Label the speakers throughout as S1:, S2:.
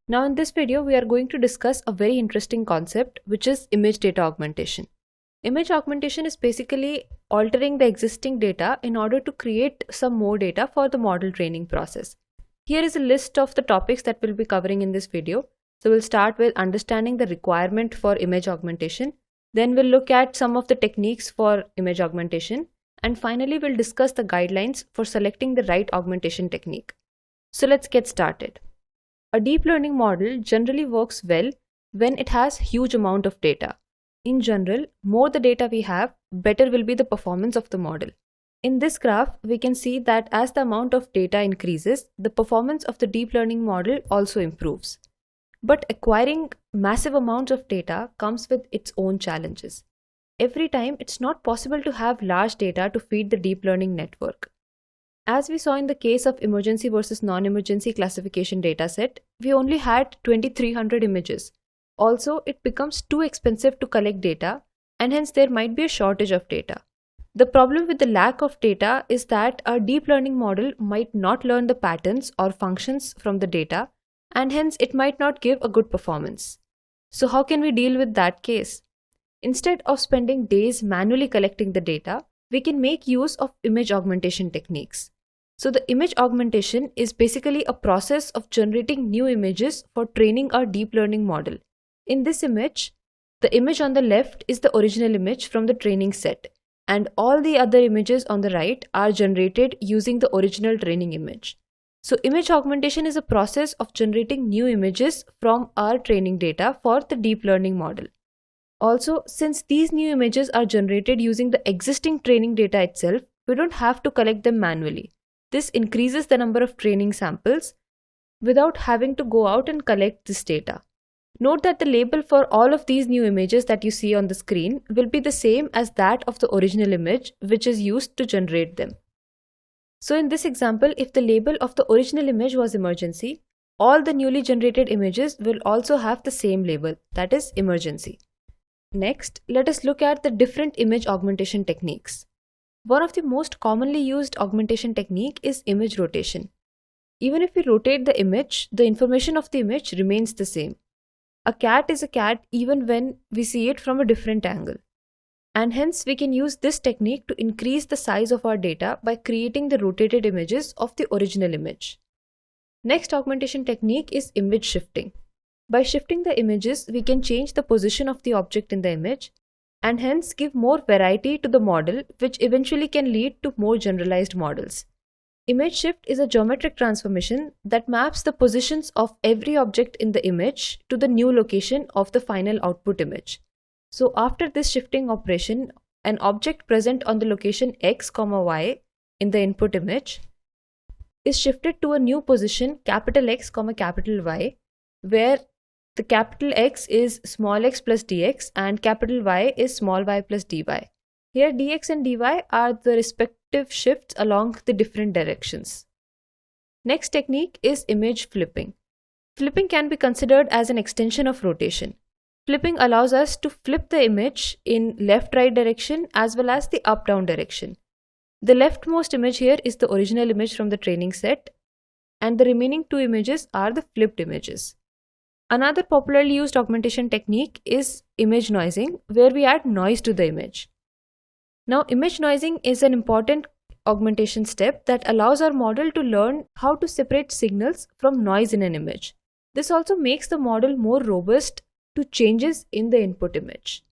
S1: Now in this video, we are going to discuss a very interesting concept, which is image data augmentation. Image augmentation is basically altering the existing data in order to create some more data for the model training process. Here is a list of the topics that we'll be covering in this video. So we'll start with understanding the requirement for image augmentation. Then we'll look at some of the techniques for image augmentation. And finally, we'll discuss the guidelines for selecting the right augmentation technique. So let's get started. A deep learning model generally works well when it has huge amount of data. In general, more the data we have, better will be the performance of the model. In this graph, we can see that as the amount of data increases, the performance of the deep learning model also improves. But acquiring massive amounts of data comes with its own challenges. Every time, it's not possible to have large data to feed the deep learning network. As we saw in the case of emergency versus non-emergency classification dataset, we only had 2300 images. Also, it becomes too expensive to collect data, and hence there might be a shortage of data. The problem with the lack of data is that a deep learning model might not learn the patterns or functions from the data, and hence it might not give a good performance. So how can we deal with that case? Instead of spending days manually collecting the data, we can make use of image augmentation techniques. So the image augmentation is basically a process of generating new images for training our deep learning model. In this image, the image on the left is the original image from the training set, and all the other images on the right are generated using the original training image. So image augmentation is a process of generating new images from our training data for the deep learning model. Also, since these new images are generated using the existing training data itself, we don't have to collect them manually. This increases the number of training samples without having to go out and collect this data. Note that the label for all of these new images that you see on the screen will be the same as that of the original image, which is used to generate them. So in this example, if the label of the original image was emergency, all the newly generated images will also have the same label, that is emergency. Next, let us look at the different image augmentation techniques. One of the most commonly used augmentation technique is image rotation. Even if we rotate the image, the information of the image remains the same. A cat is a cat even when we see it from a different angle. And hence we can use this technique to increase the size of our data by creating the rotated images of the original image. Next augmentation technique is image shifting. By shifting the images, we can change the position of the object in the image and hence give more variety to the model, which eventually can lead to more generalized models. Image shift is a geometric transformation that maps the positions of every object in the image to the new location of the final output image. So after this shifting operation, an object present on the location x, y in the input image is shifted to a new position capital X, capital Y, where the capital X is small x plus dx and capital Y is small y plus dy. Here dx and dy are the respective shifts along the different directions. Next technique is image flipping. Flipping can be considered as an extension of rotation. Flipping allows us to flip the image in left-right direction as well as the up-down direction. The leftmost image here is the original image from the training set, and the remaining two images are the flipped images. Another popularly used augmentation technique is image noising, where we add noise to the image. Now, image noising is an important augmentation step that allows our model to learn how to separate signals from noise in an image. This also makes the model more robust to changes in the input image.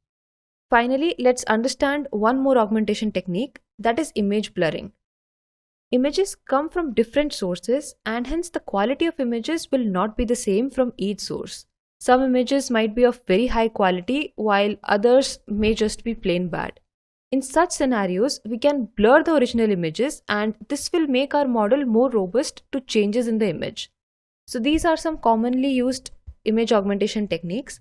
S1: Finally, let's understand one more augmentation technique, that is image blurring. Images come from different sources and hence the quality of images will not be the same from each source. Some images might be of very high quality while others may just be plain bad. In such scenarios, we can blur the original images and this will make our model more robust to changes in the image. So these are some commonly used image augmentation techniques.